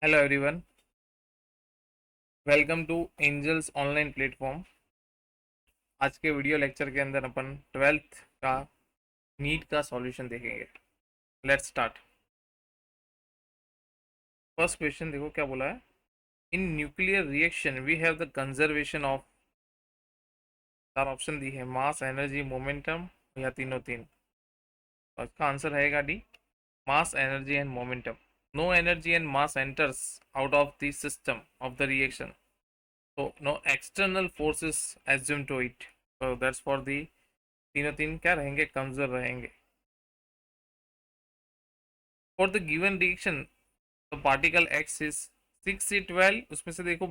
Hello everyone, welcome to angels online platform. आज के video lecture के अंदर अपन 12th का नीट का सॉल्यूशन देखेंगे। Let's start. फर्स्ट क्वेश्चन देखो क्या बोला है। In nuclear reaction we have the conservation of, चार ऑप्शन दी है, मास, एनर्जी, मोमेंटम या तीनों तीन। तो इसका आंसर रहेगा D, mass, energy and momentum. No energy and mass enters out of the system of the reaction, so no external forces assumed to it, so that's for the तीनों तीन क्या रहेंगे, कंजर्व रहेंगे। फॉर द गिवन रिएक्शन तो particle x is 6C12, उसमें से देखो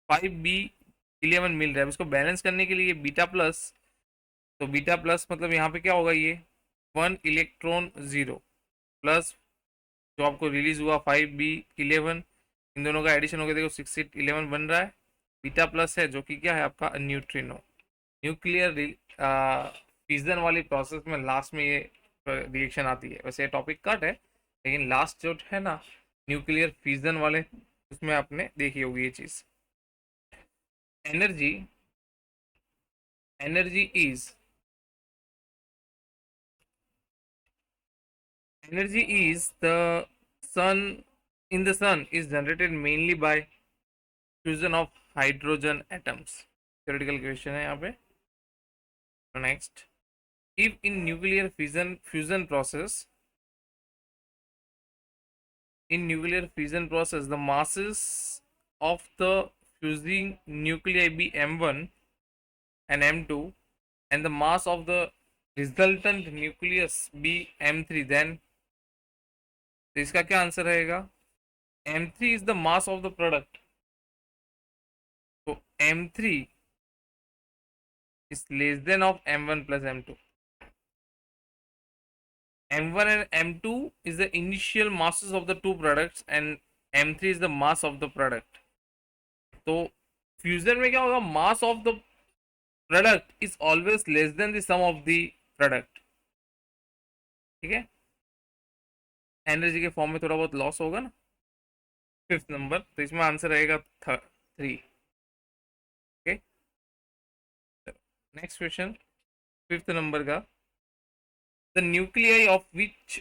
5B11 मिल रहा है। उसको बैलेंस करने के लिए बीटा प्लस, तो बीटा प्लस मतलब यहाँ पे क्या होगा, ये 1 इलेक्ट्रॉन 0 प्लस जो आपको रिलीज हुआ 5B11, इन दोनों का एडिशन होकर देखो 6C11 बन रहा है। बीटा प्लस है जो कि क्या है आपका न्यूट्रिनो। न्यूक्लियर फिजन वाली प्रोसेस में लास्ट में ये रिएक्शन आती है। वैसे ये टॉपिक कट है, लेकिन लास्ट जो है ना न्यूक्लियर फिजन वाले, उसमें आपने देखी होगी ये चीज। Energy, energy is, energy is the sun, in the sun is generated mainly by fusion of hydrogen atoms. Theoretical question है यहाँ पे। Next, if in nuclear fusion process, in nuclear fusion process the masses of the fusing nuclei be m1 and m2 and the mass of the resultant nucleus be m3, then तो इसका क्या answer रहेगा, m3 is the mass of the product, तो m3 is less than of m1 plus m2। m1 and m2 is the initial masses of the two products and m3 is the mass of the product। तो fusion में क्या होगा, mass of the product is always less than the sum of the product. ठीक है, energy के form में थोड़ा बहुत लॉस होगा ना। फिफ्थ नंबर, तो इसमें आंसर रहेगा 3। Okay, next question fifth number का। The nuclei of which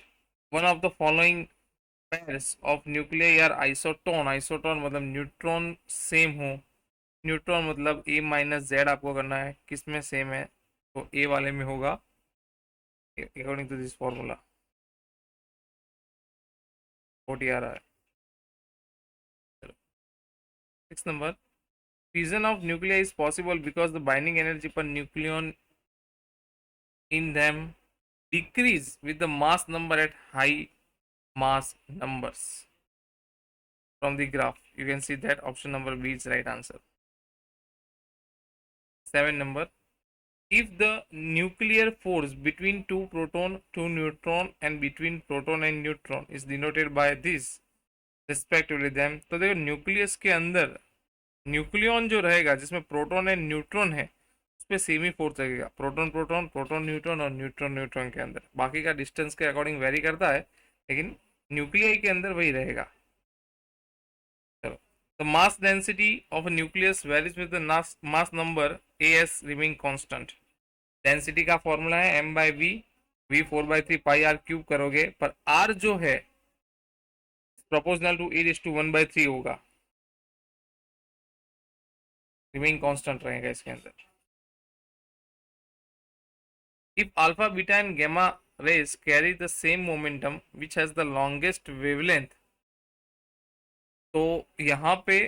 one of the following pairs of nuclei are isotone. Isotone मतलब न्यूट्रॉन सेम हो। न्यूट्रॉन मतलब ए माइनस जेड आपको करना है, किस में सेम है, तो ए वाले में होगा अकॉर्डिंग टू दिस फॉर्मूला। 40 आ रहा है। चलो, 6 number, fusion of nuclei is possible because the binding energy per nucleon in them decrease with the mass number at high mass numbers. From the graph you can see that option number B is right answer. 7 number, if the nuclear force between two proton, two neutron and between proton and neutron is denoted by this respectively, then तो देखो nucleus के अंदर nucleon जो रहेगा जिसमें proton and neutron है उस पर सेमी फोर्स लगेगा। प्रोटॉन प्रोटॉन, प्रोटॉन न्यूट्रॉन और न्यूट्रॉन न्यूट्रॉन के अंदर, बाकी का डिस्टेंस के अकॉर्डिंग वेरी करता है, लेकिन न्यूक्लियाई के अंदर वही रहेगा। चलो, the mass density of nucleus varies with the mass number A as remaining constant. Density का फॉर्मूला है m by V, V 4/3 pi R cube करोगे, पर आर जो है प्रोपोर्शनल टू e⁻⁴ होगा, रिमेइंग कांस्टेंट रहेगा इसके अंदर। If alpha, beta and gamma rays carry the same momentum which has the longest wavelength, तो यहाँ पे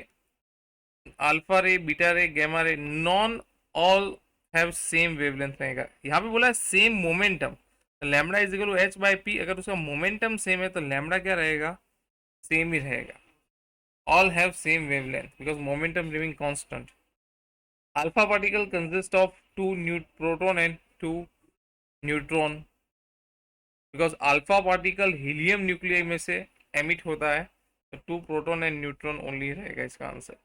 अल्फा रे, beta ray, gamma ray none all have same wavelength रहेगा। यहाँ पे बोला है सेम मोमेंटम, तो lambda is equal to h by p. अगर उसका मोमेंटम सेम है तो लैम्डा क्या रहेगा, सेम ही रहेगा। All have same wavelength because momentum remaining constant. Alpha particle consist of two proton and two neutron, because alpha particle helium nuclei में से एमिट होता है, तो 2 प्रोटॉन एंड न्यूट्रॉन ओनली रहेगा इसका answer.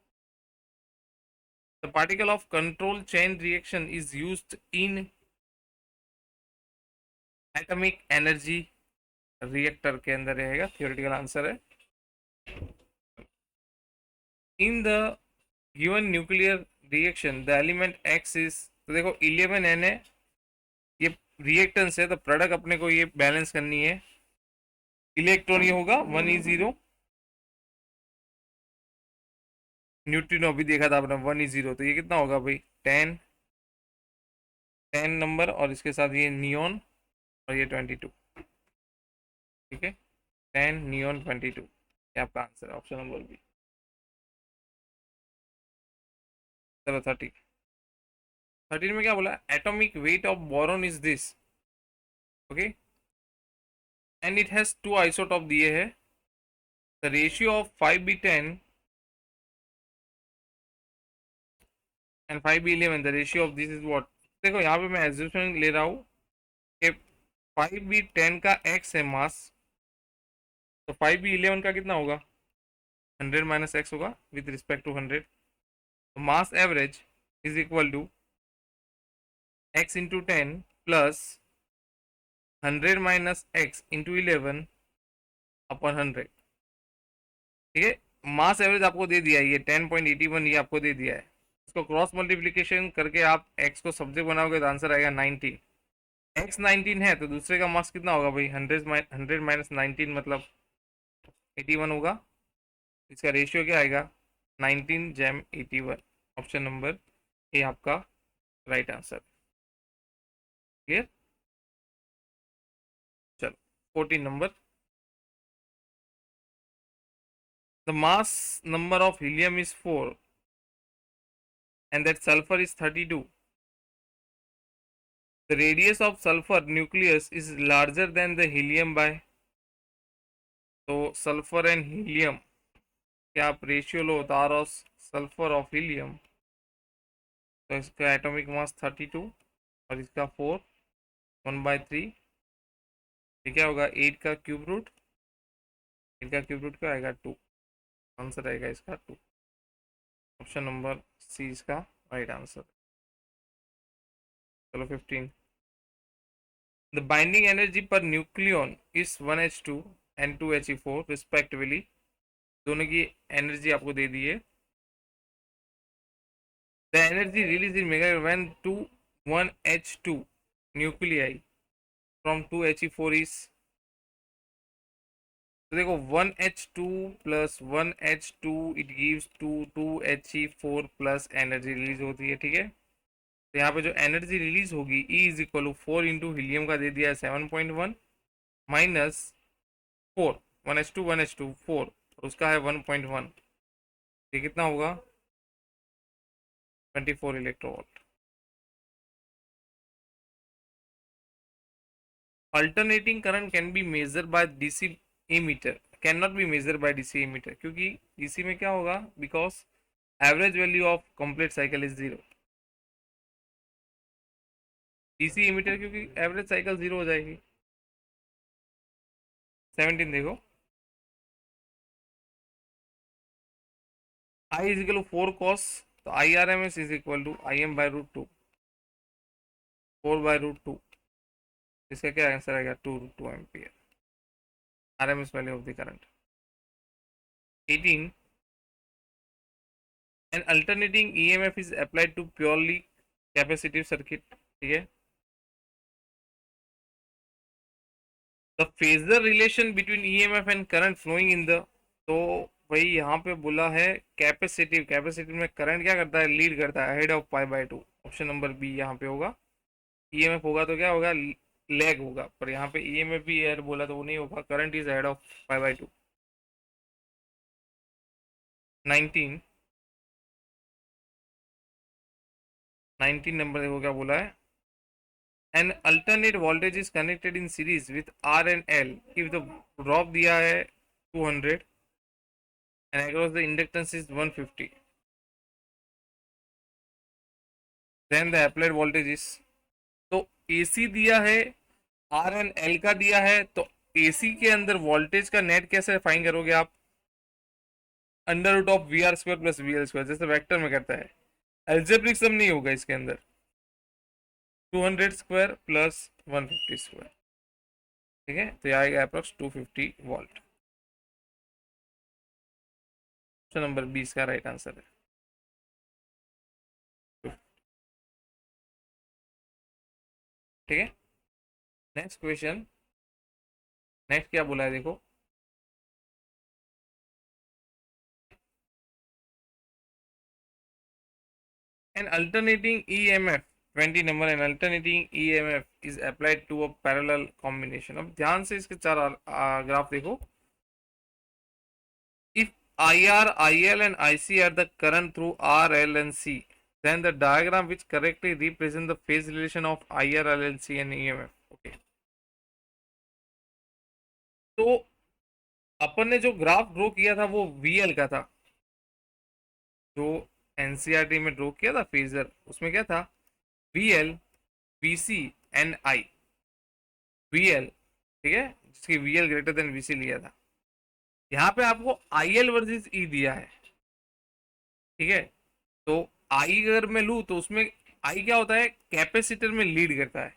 The particle of control chain reaction is used in atomic energy reactor के अंदर रहेगा, थियोरेटिकल आंसर है। In the given nuclear reaction the element x is, तो देखो 11 है, ये रिएक्टेंस है, तो प्रोडक्ट अपने को ये बैलेंस करनी है। इलेक्ट्रॉन ये होगा 1 E0, न्यूट्रिनो अभी देखा था आपने 1 E0, तो ये कितना होगा भाई 10, 10 नंबर, और इसके साथ ये नियोन और ये 22, ठीक है, 10 नियोन 22, ये आपका आंसर है ऑप्शन नंबर बी। चलो 13 में क्या बोला, atomic weight of boron is this, okay, and it has two isotope दिए है, the ratio of 5B10 and 5B11, the ratio of this is what. देखो यहाँ पे मैं एज्यूशन ले रहा हूँ कि 5B10 का x है मास, तो 5B11 का कितना होगा, 100 माइनस एक्स होगा विद रिस्पेक्ट टू 100, तो mass average is equal to x into 10 plus 100 minus X into 11 upon 100, ठीक है। मास एवरेज आपको दे दिया है, ये 10.81 ये आपको दे दिया है, इसको क्रॉस मल्टीप्लीकेशन करके आप x को सब्जेक्ट बनाओगे तो आंसर आएगा 19। x 19 है तो दूसरे का मास कितना होगा भाई, 100 माइनस 19 मतलब 81 होगा, इसका रेशियो क्या आएगा 19/81, ऑप्शन नंबर ए आपका राइट आंसर। क्लियर, चलो 14 number, the mass number of helium is 4 and that sulfur is 32, the radius of sulfur nucleus is larger than the helium by, तो सल्फर एंड हीलियम क्या आप ratio लो तार of sulphur of helium, तो इसका atomic mass 32 और इसका 4, 1/3, ये क्या होगा 8 का क्यूब रूट, 8 का क्यूब रूट क्या आएगा 2, आंसर आएगा इसका 2, ऑप्शन नंबर सी इसका राइट आंसर। चलो 15, the binding energy per nucleon is 1H2 and 2He4 respectively, दोनों की एनर्जी आपको दे दी है, the energy release in mega when 1H2 nuclei from 2He4 is, तो देखो 1H2 plus 1H2 it gives 2He4 plus energy release होती है, ठीक है। तो यहाँ पे जो एनर्जी रिलीज होगी E is equal to 4 into helium का दे दिया है 7.1 माइनस 4, 1H2 4 और उसका है 1.1, ये कितना होगा 24 electronvolt. Alternating current can be measure by DC ammeter, can not be measure by DC ammeter, क्योंकि डीसी में क्या होगा, because average value of complete cycle is 0, DC ammeter क्योंकि एवरेज साइकिल 0 हो जाएगी। 17 देखो, I is equal to 4 cos, तो I R M S is equal to I M by root 2, 4/√2, इसका क्या आंसर आएगा 2√2 ampere, are M S value of the current. 18, an alternating EMF is applied to purely capacitive circuit, ठीक है। The phasor relation between EMF and current flowing in the, तो भाई यहाँ पे बोला है कैपेसिटिव, कैपेसिटिव में करंट क्या करता है, लीड करता है head of π/2, option number B यहाँ पे होगा। ईएमएफ होगा तो क्या होगा, लैग होगा, पर यहाँ पे ईएमएफ भी एड बोला तो वो नहीं होगा, करंट इज हेड ऑफ π/2। 19, 19 नंबर देखो क्या बोला है, an alternate voltage is connected in series with R and L if the drop दिया है 200 and across the inductance is 150, then the applied voltage is, तो AC दिया है, आर एन एल का दिया है, तो AC के अंदर वोल्टेज का नेट कैसे फाइंड करोगे आप, under root of VR² plus VL², जैसे वेक्टर में करता है, एल्जेब्रिक सम नहीं होगा इसके अंदर, 200² प्लस 150², ठीक है, तो ये आएगा अप्रोक्स 250 वोल्ट। ऑप्शन नंबर 20 का राइट आंसर है। ठीक है, नेक्स्ट क्वेश्चन। नेक्स्ट क्या बोला है देखो। An alternating EMF 20 number, an alternating EMF is applied to a parallel combination। अब ध्यान से इसके चार ग्राफ देखो। If IR, IL and IC are the current through R, L and C, then the diagram which correctly represent the phase relation of IR, L and C and EMF। Okay, तो अपन ने जो graph draw किया था वो VL का था, जो NCERT में ड्रॉ किया था फेजर, उसमें क्या था, VL, VC and I। VL, ठीक है, जिसकी VL ग्रेटर देन VC लिया था। यहाँ पे आपको IL वर्सेस E दिया है, ठीक है। तो I अगर मैं लूँ तो उसमें I क्या होता है, कैपेसिटर में लीड करता है,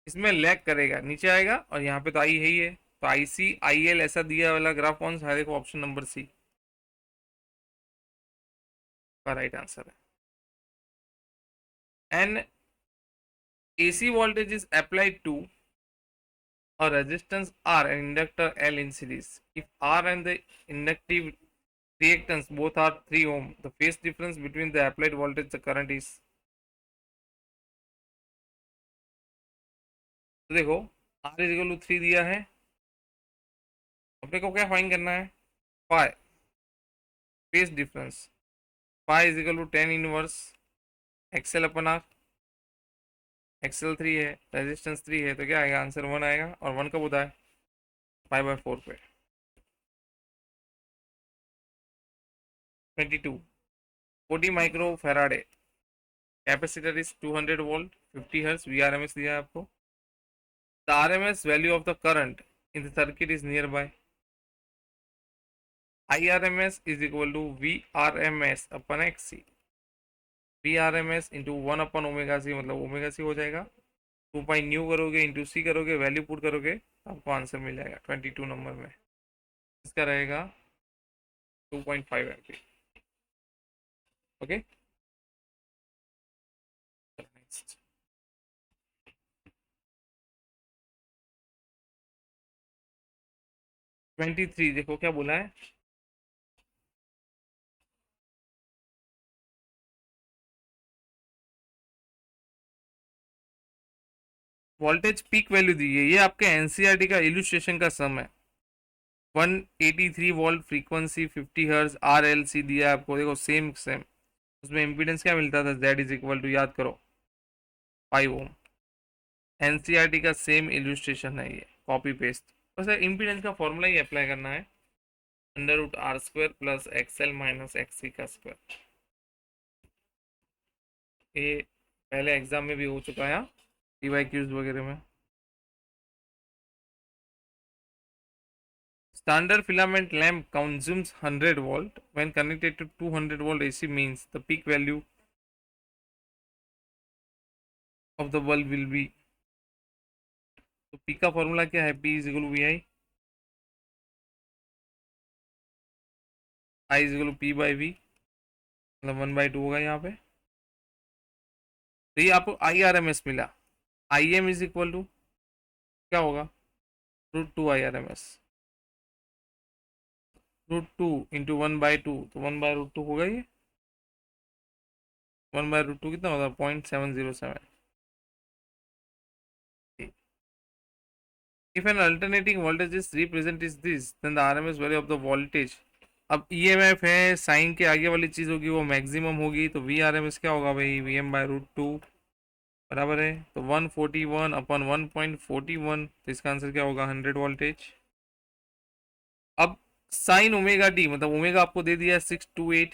इसमें लैग करेगा, नीचे आएगा, और यहाँ पे तो I है ही है। तो IC IL ऐसा दिया वाला ग्राफ कौन सा है, देखो ऑप्शन नंबर C का राइट आंसर है। And AC voltage is applied to a resistance R and inductor L in series. If R and the inductive reactance both are 3 ohm, the phase difference between the applied voltage the current is। तो देखो R is equal to 3 दिया है, अपने को क्या find करना है, phi, phase difference. Phi is equal to 10 inverse XL upon R, XL 3 है, रेजिस्टेंस 3 है, तो क्या आएगा आंसर 1 आएगा, और 1 कब होता है, 5/4 पे। 22 40 micro Faraday capacitor is 200 volt 50 hertz, VRMS दिया है आपको। The RMS value of the current in the circuit is nearby। IRMS is equal to VRMS upon XC। VRMS into 1 upon omega C, मतलब ओमेगा सी हो जाएगा, 2 pi new करोगे into सी करोगे, value put करोगे तो आपको आंसर मिल जाएगा 22 नंबर में। इसका रहेगा 2.5 एम्पीयर। Okay, next. 23 देखो क्या बोला है। वोल्टेज पीक वैल्यू दी है, ये आपके एनसीईआरटी का इलुस्ट्रेशन का सम है। 183 वोल्ट फ्रीक्वेंसी 50 हर्ट्ज RLC दिया है आपको, देखो सेम सेम। उसमें इम्पीडेंस क्या मिलता था, Z इज इक्वल टू, याद करो, 5 ओम। एनसीईआरटी का सेम इलुस्ट्रेशन है ये, कॉपी पेस्ट। बस इम्पीडेंस का फॉर्मूला ही अप्लाई करना है, √R² plus XL minus XC का स्क्वायर। ये पहले एग्जाम में भी हो चुका है, PYQs वगैरह में। Standard filament lamp consumes 100 volt when connected to 200 volt AC, means the peak value of the bulb will be। तो P का फॉर्मूला क्या है, P is equal to VI, I is equal to P/V, मतलब 1/2 होगा यहाँ पे। तो ये आपको IRMS मिला, IM इज इक्वल टू क्या होगा, √2 IRMS, √2 इंटू 1/2, तो 1/√2 होगा ये, 1/√2 कितना होगा, 0.707। If an alternating voltage is represent is this, then the RMS value of the voltage। अब EMF है, साइन के आगे वाली चीज होगी वो मैक्सिमम होगी, तो VRMS क्या होगा भाई, VM/√2 बराबर है, तो 141/1.41, तो इसका आंसर क्या होगा, 100 वोल्टेज। अब साइन ओमेगा t, मतलब ओमेगा आपको दे दिया है 628,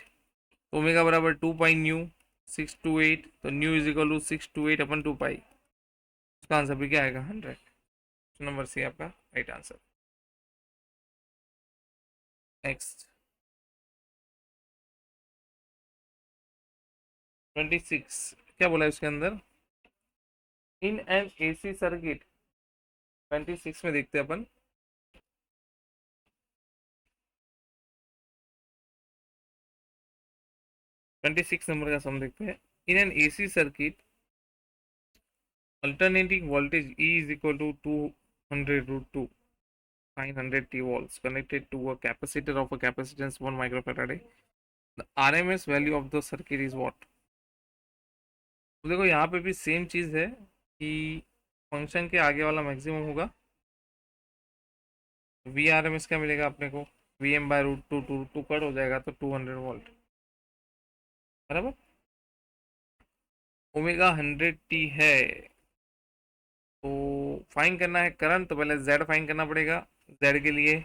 तो ओमेगा बराबर 2 पाई न्यू, 628, तो न्यू इज इक्वल टू 628/2 पाई, उसका आंसर भी क्या आएगा, 100। नंबर सी आपका राइट आंसर। नेक्स्ट 26 क्या बोला है उसके अंदर, इन एन AC सर्किट। 26 में देखते हैं अपन। 26 नंबर का सम देखते हैं। In an AC circuit alternating voltage E is equal to 200 root 2 900 t volts connected to a capacitor of a capacitance 1 microfarad. The RMS value of the circuit is what? तो देखो यहाँ पे भी सेम चीज़ है कि फंक्शन के आगे वाला मैक्सिमम होगा। वी आर एम एस क्या मिलेगा अपने को? V M by root two, two two cut हो जाएगा तो 200 वोल्ट बराबर। ओमेगा 100 t है, तो फाइन करना है करंट, तो पहले जेड फाइन करना पड़ेगा। जेड के लिए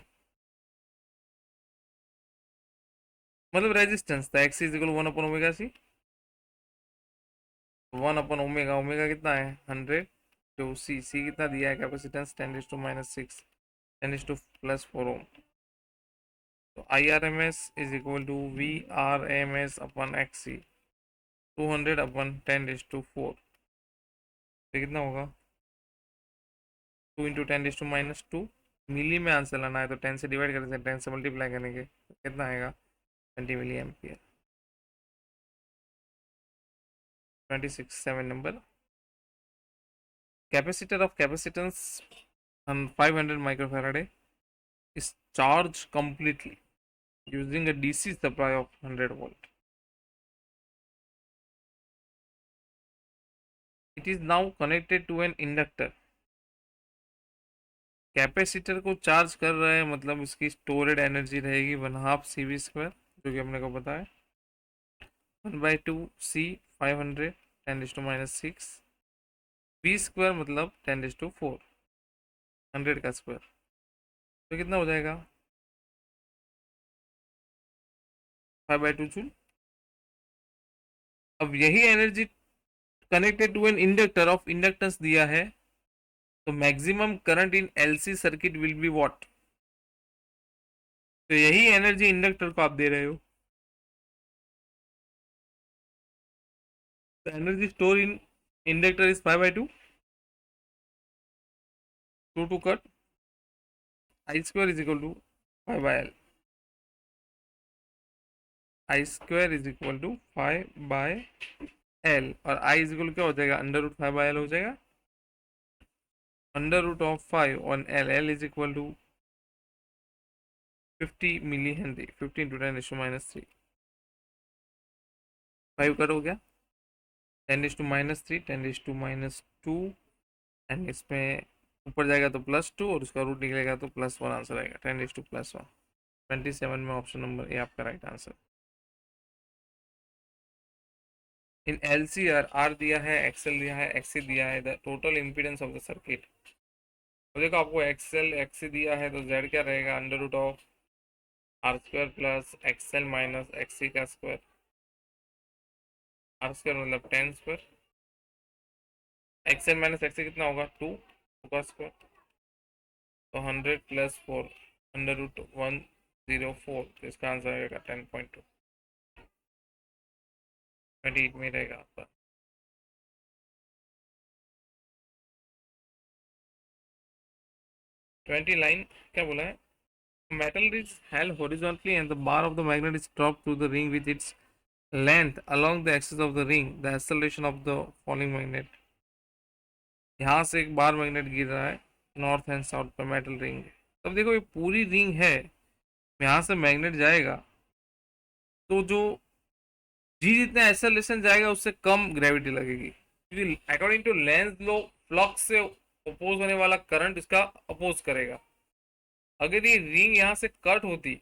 मतलब रेजिस्टेंस था, X is equal omega C, omega, omega कितना है 100, जो सी कितना दिया है कैपेसिटेंस 10⁻⁻6, 10⁻+4 ओम। तो I R M S is equal to V R M S upon X C, 200/10⁻4। तो कितना होगा 2 × 10⁻²। मिली में आंसर लाना है तो 10 से डिवाइड करेंगे, 10 से मल्टीप्लाई करेंगे तो कितना आएगा 20 milli ampere. 26 7 number. Capacitor of capacitance 500 microfarad is charged completely using a DC supply of 100 volt. It is now connected to an inductor. Capacitor को चार्ज कर रहे हैं मतलब इसकी स्टोरेड एनर्जी रहेगी 1/2 CV², जो कि अपने को पता है 1/2 C 500 10⁻⁻6 V² मतलब 10⁻4 100 का स्क्वायर, तो कितना हो जाएगा 5/2 जूल। अब यही energy connected to an inductor of inductance दिया है, तो maximum current in LC circuit will be what? तो यही एनर्जी इंडक्टर को आप दे रहे हो, तो energy store in inductor is 5/2, 2 cut I² is equal to 5/L, I² is equal to 5/L, और I इज इक्वल क्या हो जाएगा √5/L हो जाएगा, √5/L is equal to 50 milli henry, 15 × 10⁻³ 5 cut हो गया 10⁻³ 10⁻², एंड इसमें ऊपर जाएगा तो +2 और उसका रूट निकलेगा तो +1 आंसर आएगा 10⁻+1। 27 में ऑप्शन नंबर ए आपका right answer. In L C R दिया है, एक्सएल दिया है, एक्सी दिया है, the total impedance of the circuit. तो देखो आपको एक्सएल एक्सी दिया है तो जेड क्या रहेगा √R² plus XL minus XC का स्क्वायर, R² मतलब 10², एक्सएल माइनस एक्सी कितना होगा 2 का स्क्वायर, तो 100+4 √104, तो इसका आंसर आएगा 10.2, 28 में रहेगा आपका। 29 क्या बोला है? Metal is held horizontally and the bar of the magnet is dropped to the ring with its length along the axis of the ring. The acceleration of the falling magnet. यहाँ से एक बार मैग्नेट गिर रहा है north and south पे metal ring. तब देखो ये पूरी रिंग है, यहाँ से मैग्नेट जाएगा तो जो जी जितना एक्सेलरेशन जाएगा उससे कम ग्रेविटी लगेगी, क्योंकि according to Lenz law flux से अपोज होने वाला करंट इसका अपोज करेगा। अगर ये रिंग यहाँ से कट होती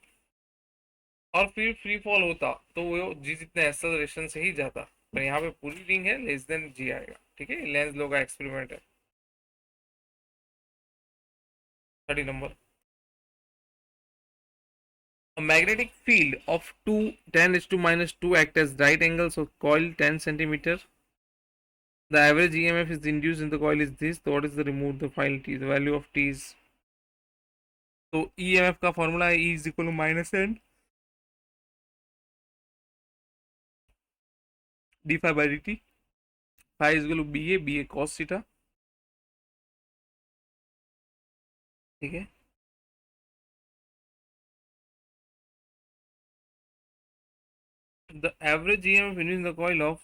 और फिर फ्री फॉल होता तो वो जी जितने एक्सेलरेशन से ही जाता, पर यहाँ पे पूरी रिंग है लेस देन जी आएगा। ठीक है, लेंस लो का एक्सपेरिमेंट है। 30 number. A magnetic field of 2 10⁻² act as right angles of coil 10 centimeter. The average EMF is induced in the coil is this. So what is the remove the file T? The value of T is, तो EMF का formula है E is equal to -N d∅dt, phi is equal to BA cos theta. ठीक है, the average EMF in the coil of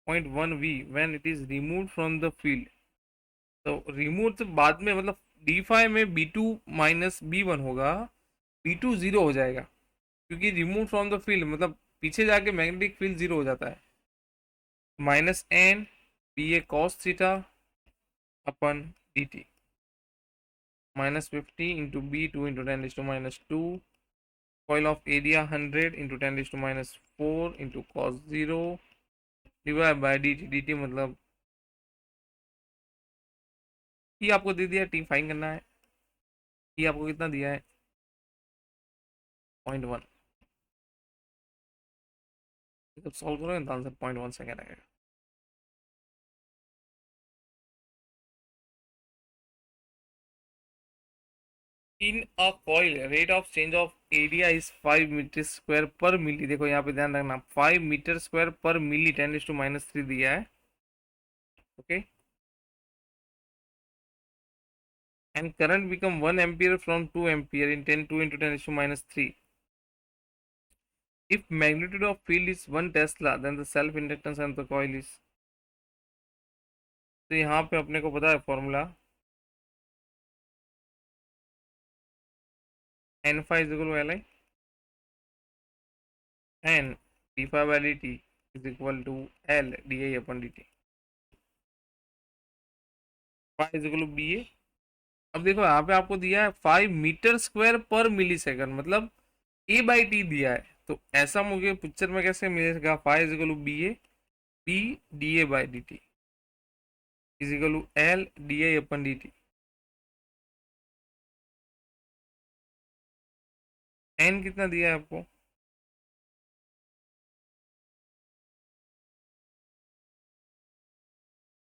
0.1 V when it is remove from the field. तो remove तो बाद में, मतलब D5 में B2 minus B1 होगा, B2 zero हो जाएगा, क्योंकि रिमूव फ्रॉम द फील्ड मतलब पीछे जाके मैग्नेटिक फील्ड जीरो हो जाता है। Minus N B A cos theta upon dt, -50 × B 2 × 10⁻², coil of area 100 × 10⁻⁴ into cos 0 divide by dt मतलब ये आपको दे दिया, टी फाइन करना है। ये आपको कितना दिया है 0.1। जब सॉल्व करोगे तो आंसर 0.1 सेकेंड आएगा। In a coil rate of change of area is 5 metre square पर मिली। देखो यहाँ पे ध्यान रखना, 5 मीटर स्क्वायर पर मिली 10⁻³ दिया है। Okay, and current become 1 ampere from 2 ampere in 10 2 into 10⁻³ if magnitude of field is 1 Tesla then the self inductance on the coil is। तो यहाँ पे अपने को पता है formula, n phi is equal to Li and d phi by dt is equal to L di upon dt, phi is equal to ba। अब देखो यहाँ पे आपको दिया है 5 मीटर स्क्वायर पर मिली सेकंड, मतलब a बाई टी दिया है। तो ऐसा मुझे पिक्चर में कैसे मिलेगा, five is equal to B A B D A by D T is equal to L D I upon D T. N कितना दिया है आपको,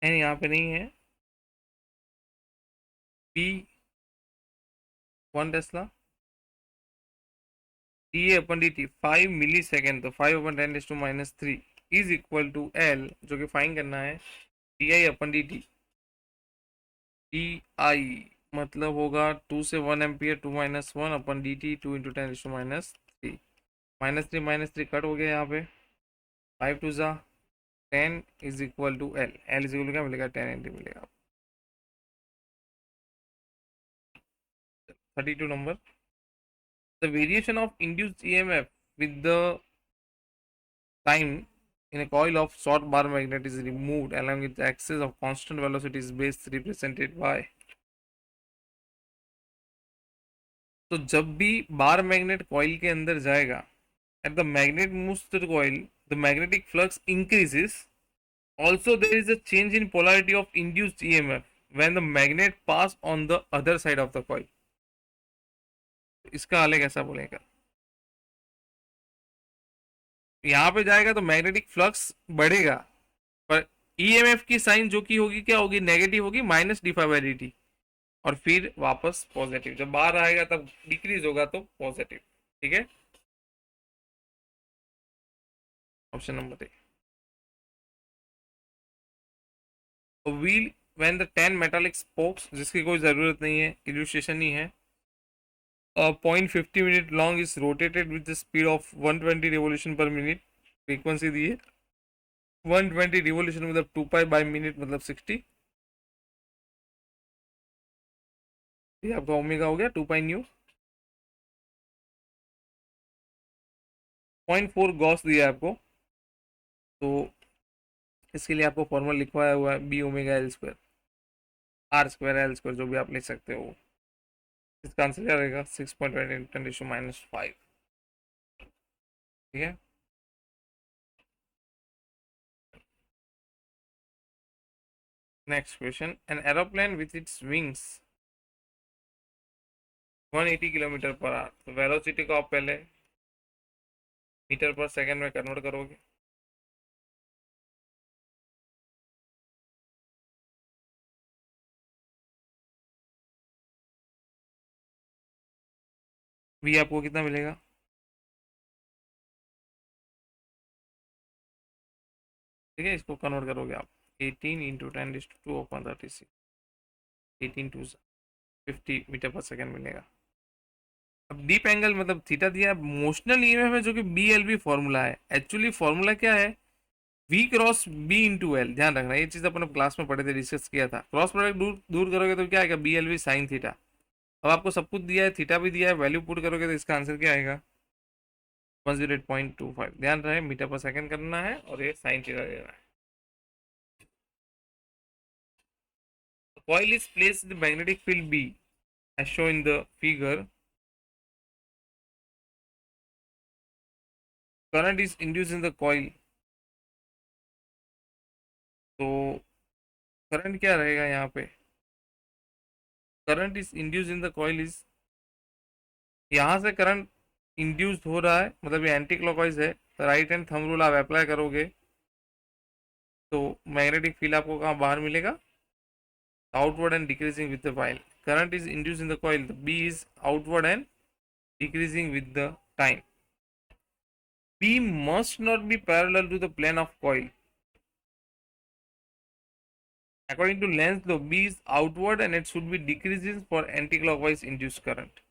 एन यहाँ पे नहीं है, B 1 tesla D A upon D T 5 milli second, तो 5/10⁻³ is equal to L, जो कि फाइन करना है D I upon D T. D I मतलब होगा 2 से 1 ampere 2 - 1 upon D T 2 × 10⁻³ -3 cut हो गया यहाँ पे, 5 2 ज़ा 10 is equal to L, L is equal क्या मिलेगा 10 एनटी मिलेगा। 32 number, the variation of induced EMF with the time in a coil of short bar magnet is removed along with the axis of constant velocity is base represented by। तो जब भी bar magnet coil के अंदर जाएगा, at the magnet moves through the coil the magnetic flux increases, also there is a change in polarity of induced EMF when the magnet pass on the other side of the coil। इसका अलग ऐसा बोलेगा, यहाँ पे जाएगा तो magnetic flux बढ़ेगा, पर ईएमएफ की साइन जो की होगी क्या होगी, नेगेटिव होगी, -d⁵/dt, और फिर वापस पॉजिटिव। जब बाहर आएगा तब डिक्रीज होगा तो पॉजिटिव। ठीक है, option number A. Wheel when the 10 metallic spokes, जिसकी कोई जरूरत नहीं है, इल्यूस्ट्रेशन ही है, 0.50 minute long is rotated with the speed of 120 revolution per minute. Frequency दी है 120 रिवोल्यूशन मतलब 2 पाई बाई मिनट मतलब 60। ये आपका ओमेगा हो गया 2 पाई न्यू। 0.4 गॉस दिया है आपको, तो इसके लिए आपको फॉर्मूला लिखवाया हुआ है B omega L square, R square L square जो भी आप लिख सकते हो। इसका आंसर क्या रहेगा 6.20 × 10⁻⁵। ठीक है, next question, an aeroplane with its wings 180 kilometre per hour, तो वेलोसिटी को आप पहले मीटर पर सेकंड में कन्वर्ट करोगे। वी आपको कितना मिलेगा, ठीक है, इसको कन्वर्ट करोगे आप 18 × 10⁻²/36, 18 2 50 मीटर पर सेकंड मिलेगा। अब डीप एंगल मतलब थीटा दिया है। मोशनल ईएमएफ है जो कि बी एल बी फॉर्मूला है। एक्चुअली फॉर्मूला क्या है, V cross B into L. ध्यान रखना, ये चीज अपन क्लास में पढ़े थे, डिस्कस किया था। क्रॉस प्रोडक्ट दूर दूर करोगे तो क्या आएगा, B L B sine theta. अब आपको सब कुछ दिया है, थीटा भी दिया है, वैल्यू पुट करोगे तो इसका आंसर क्या आएगा, 108.25। ध्यान रहे मीटर पर सेकंड करना है और ये साइन थीटा देना है। Coil is placed in the magnetic field B as shown in the figure. Current is induced in the coil. तो करंट क्या रहेगा यहाँ पे, current is induce in the coil is, यहाँ से करंट इंड्यूस्ड हो रहा है, मतलब ये एंटी क्लॉकवाइज है। राइट हैंड थंब रूल आप अप्लाई करोगे तो मैग्नेटिक फील्ड आपको कहाँ बाहर मिलेगा, outward and decreasing with the while. Current is induce in the coil, B is outward and decreasing with the time. B must not be parallel to the plane of coil. According to Lenz law, B is outward and it should be decreasing for anti-clockwise induced current.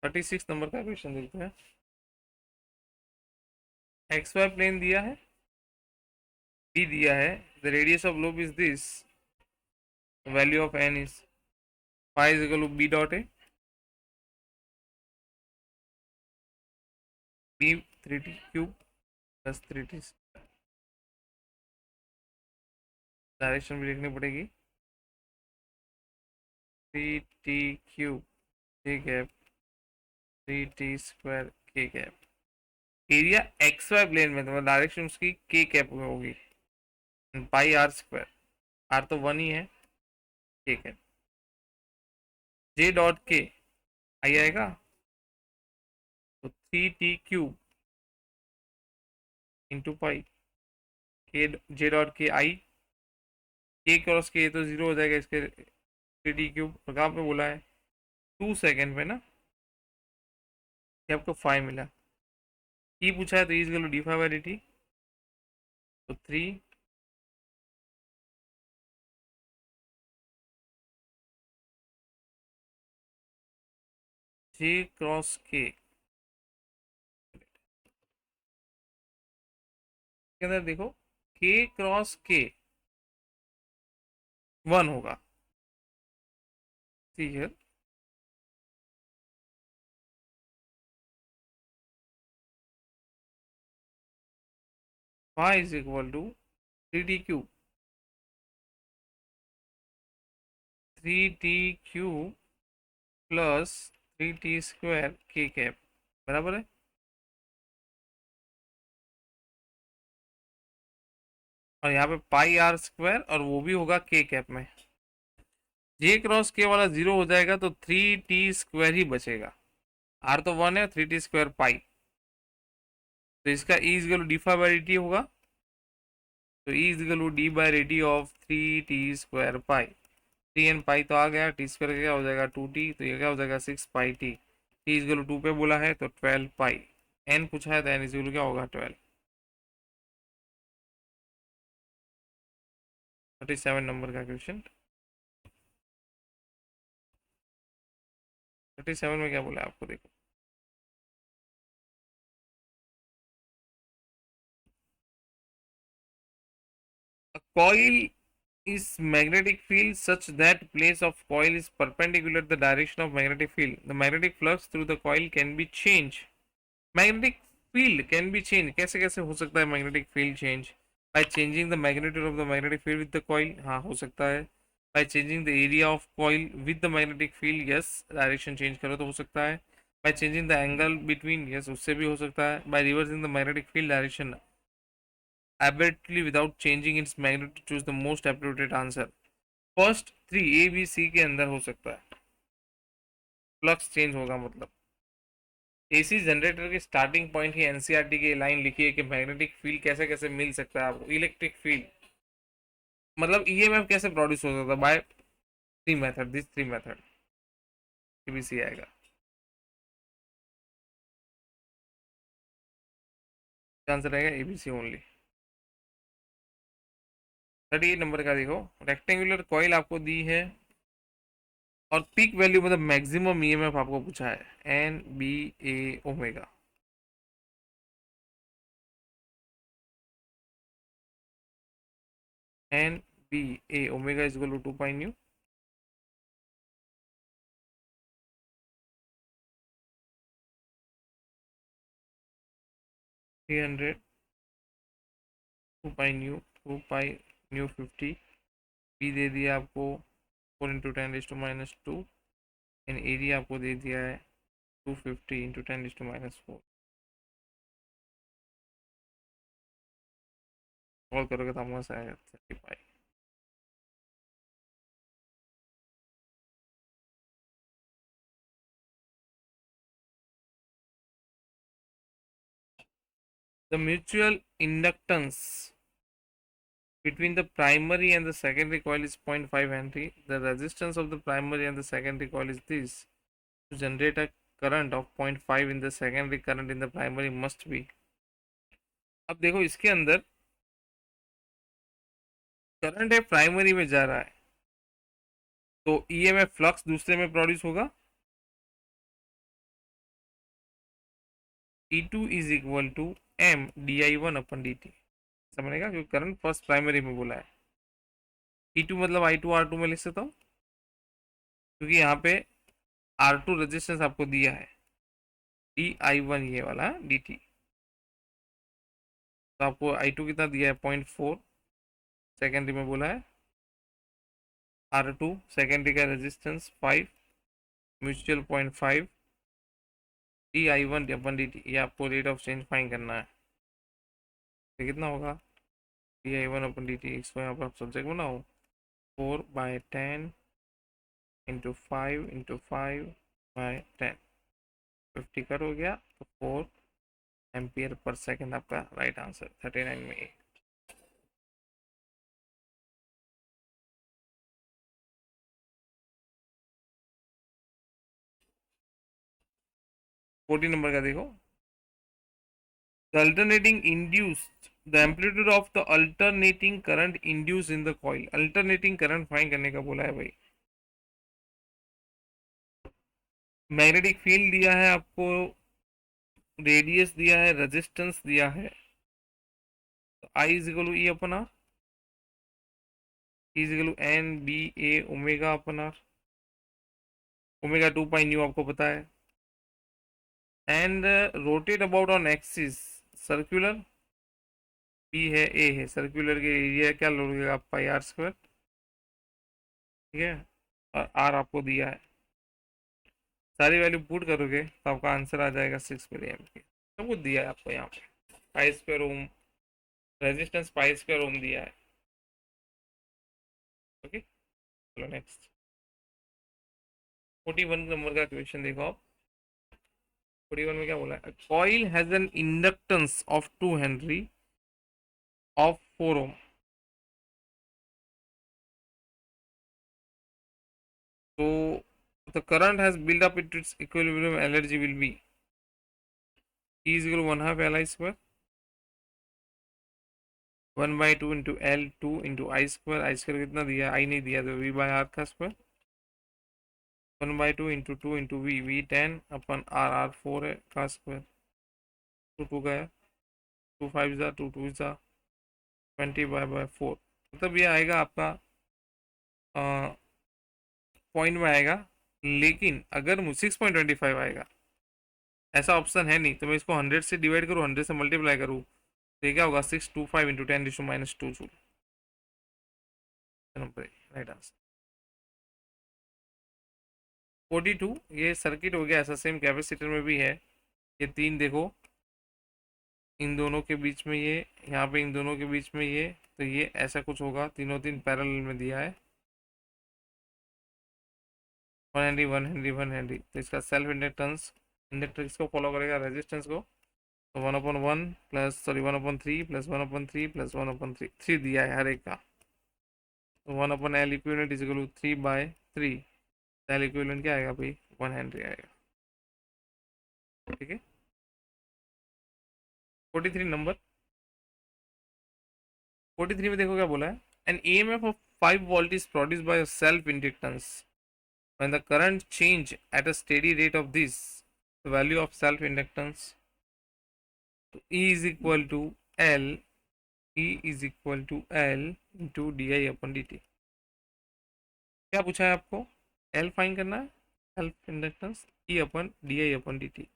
Thirty six number का question देखते हैं। X Y plane दिया है, B दिया है, the radius of loop is this, value of N is five is equal to B dot A, B 3t cube plus 3t, direction भी लिखनी पड़ेगी, 3t क्यूब के गैप 3t स्क्वायर के cap. Area X Y plane में, तो direction उसकी K cap में होगी, पाई आर स्क्वायर, आर तो वन ही है, के कैप, जे डॉट के आई आएगा तो 3t क्यूब इंटू पाई के, जे डॉट के आई, के क्रॉस के तो जीरो हो जाएगा इसके, 3t क्यूब कहाँ पे बोला है, 2 सेकेंड पे ना, ये आपको 5 मिला। ई पूछा है तो इज गलो D five by D T, तो 3 जे क्रॉस के अंदर देखो, के क्रॉस के 1 होगा, ठीक है। Five is equal to 3t cube, 3t cube plus 3t square K cap बराबर है। और यहाँ पे पाई आर स्क्वायर और वो भी होगा के कैप में, जे क्रॉस के वाला जीरो हो जाएगा तो 3t स्क्वायर ही बचेगा, आर तो 1 है, 3t स्क्वायर पाई, तो इसका E is D five by D T होगा, तो E is D by D T of 3t square pi, 3 N pi तो आ गया, टी स्क्वायर क्या हो जाएगा 2t, तो ये क्या हो जाएगा 6 पाई टी, टी इज 2 पे बोला है तो 12 पाई, एन पूछा है तो एन इज क्या होगा 12। 37 नंबर का क्वेश्चन, 37 में क्या बोला है आपको देखो, a coil is magnetic field such that place of coil is perpendicular to the direction of magnetic field. The magnetic flux through the coil can be changed. Magnetic field can be changed. कैसे कैसे हो सकता है magnetic field change? By changing the magnitude of the magnetic field with the coil. हाँ हो सकता है. By changing the area of coil with the magnetic field. Yes. Direction change करो तो हो सकता है. By changing the angle between. Yes उससे भी हो सकता है. By reversing the magnetic field direction abruptly without changing its magnitude, choose the most appropriate answer. First three A B C के अंदर हो सकता है, फ्लक्स चेंज होगा मतलब। एसी जनरेटर के स्टार्टिंग पॉइंट ही एनसीईआरटी की लाइन लिखी है कि मैग्नेटिक फील्ड कैसे कैसे मिल सकता है आपको, इलेक्ट्रिक फील्ड मतलब ईएमएफ कैसे प्रोड्यूस हो सकता है, by three method, this three method, ABC आएगा। आंसर आएगा एबीसी ओनली। 38 नंबर का देखो, रेक्टेंगुलर कॉइल आपको दी है और पीक वैल्यू मतलब मैक्सिमम ईएमएफ आपको पूछा है N B A omega. N B A omega is equal to 2 pi nu. 300 2 pi nu 50। B दे दिया आपको 4 × 10⁻²। एंड एरिया आपको दे दिया है 250 × 10⁻⁴। सॉल्व करोगे तो आपको आएगा 35। The mutual inductance between the primary and the secondary coil is 0.5 Henry. The resistance of the primary and the secondary coil is this. To generate a current of 0.5 in the secondary, current in the primary must be। अब देखो इसके अंदर current है primary में जा रहा है तो ईएमएफ फ्लक्स दूसरे में प्रोड्यूस होगा। E2 is equal to M di1/dt। समझेगा क्योंकि करंट फर्स्ट प्राइमरी में बोला है। E2 मतलब I2 R2 में लिख सकता हूँ क्योंकि यहाँ पे R2 रेजिस्टेंस आपको दिया है, di1 ये वाला dt। तो आपको I2 कितना दिया है 0.4, सेकेंडरी में बोला है। R2 सेकेंडरी का रेजिस्टेंस 5, म्यूचुअल 0.5, di1/dt। ये आपको रेट ऑफ चेंज फाइंड करना है। तो कितना होगा di1/dt। इसको यहाँ पर आप सब्जेक्ट बनाओ 4/10 इंटू 5/5/10, 50 कर हो गया तो 4 एम्पियर पर सेकेंड आपका राइट आंसर 39 में ए। फोर्टी नंबर का देखो, the alternating induced the amplitude of the alternating current induce in the coil. Alternating current find करने का बोला है भाई। मैग्नेटिक फील्ड दिया है आपको, रेडियस दिया है, रेजिस्टेंस दिया है। तो I is equal to E upon R, is equal to N B A omega upon R. Omega 2 pi nu आपको पता है। And rotate about on axis circular, B है ए है, सर्कुलर के एरिया क्या लगेगा पाई आर स्क्वायर, ठीक है। और आर आपको दिया है, सारी वैल्यू पुट करोगे तो आपका आंसर आ जाएगा 6 मिली एम्पियर। सब कुछ दिया है आपको यहाँ पे, पाई स्क्वायर ओम, रेजिस्टेंस पाई स्क्वायर ओम दिया है। ओके चलो नेक्स्ट 41 नंबर का क्वेश्चन देखो आप। 41 में क्या बोला है, coil has an inductance of 2 Henry of 4 ओम। तो the current has built up into its equilibrium, energy will be E is equal to 1/2 Li square 1/2 into L2 into I square कितना दिया, I नहीं दिया तो V by R का square 1/2 into 2 into V, V10 अपन R 4 है का square 2 गया 2 5 जा 2 2 जा 20/4। मतलब ये आएगा आपका पॉइंट में आएगा, लेकिन अगर 6.25 आएगा, ऐसा ऑप्शन है नहीं, तो मैं इसको 100 से डिवाइड करूँ, 100 से मल्टीप्लाई करूँ तो क्या होगा 625 इंटू 10⁻²। Right answer 42। ये सर्किट हो गया ऐसा, सेम कैपेसिटर में भी है। ये तीन देखो, इन दोनों के बीच में ये, यहाँ पे इन दोनों के बीच में ये, तो ये ऐसा कुछ होगा, तीनों तीन पैरेलल में दिया है। 1 हेनरी 1 हेनरी 1 हेनरी, तो इसका सेल्फ इंडक्टेंस, इंडक्टर इसको फॉलो करेगा रेजिस्टेंस को, तो 1/1 प्लस सॉरी 1/3 प्लस 1/3 प्लस 1/3 3 दिया है हर एक का। तो 1/L equivalent is equal to 3/3। L equivalent क्या आएगा भाई 1 हेनरी आएगा, ठीक है। 43 नंबर, 43 में देखो क्या बोला है, An EMF of 5 volt is produced by a self inductance. When the current change at a steady rate of this, the value of self inductance, तो E is equal to L, E is equal to L into di upon dt. क्या पूछा है आपको? L find करना है, self inductance, E अपन di अपन dt.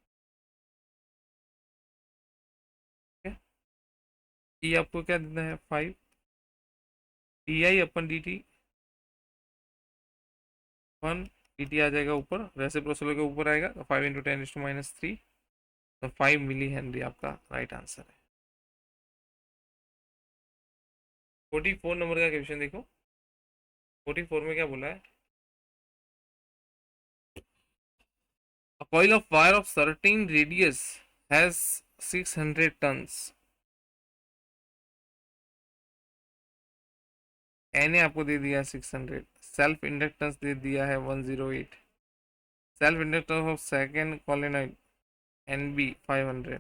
E आपको क्या देना है? 5 di अपन dt 1, dt आ जाएगा ऊपर, रेसिप्रोकल के ऊपर आएगा तो 5 इंटू 10⁻³ तो 5 मिली हेनरी आपका राइट आंसर है. 44 नंबर का क्वेश्चन देखो. 44 में क्या बोला है? A coil of wire of certain radius has 600 tons. Na आपको दे दिया 600, सेल्फ इंडक्टेंस दे दिया है 108, self inductance of second solenoid NB 500,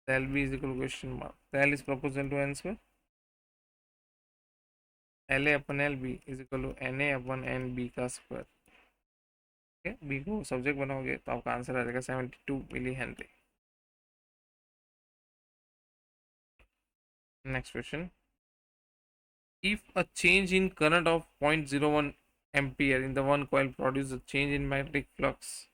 LB is equal to question mark. L is proportional to N square. LA upon LB is equal to NA upon NB का square. ठीक है, B को subject बनाओगे तो आपका answer आ जाएगा 72 milli henry. Next question. If a change in current of 0.01 ampere in the one coil produces a change in magnetic flux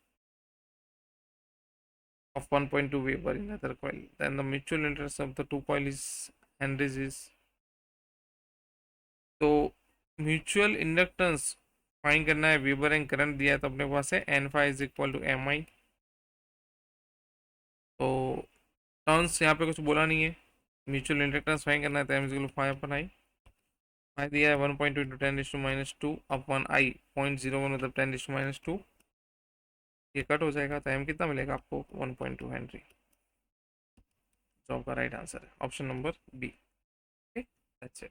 of 1.2 Weber in other coil, then the mutual interest of the two coil is Henry's is. तो mutual inductance find करना है, weber and current दिया है तो अपने पास है N5 is equal to MI. तो टर्न्स यहाँ पे कुछ बोला नहीं है, म्यूचुअल इंडक्टेंस फाइंड करना है तो M is equal to 5 upon I. I दिया है 1.2 इंटू 10⁻² अपन I 0.01 मतलब 10⁻². ये कट हो जाएगा तो M कितना मिलेगा आपको? 1.2 हेनरी. जो आपका राइट आंसर है option number B. Okay, that's it.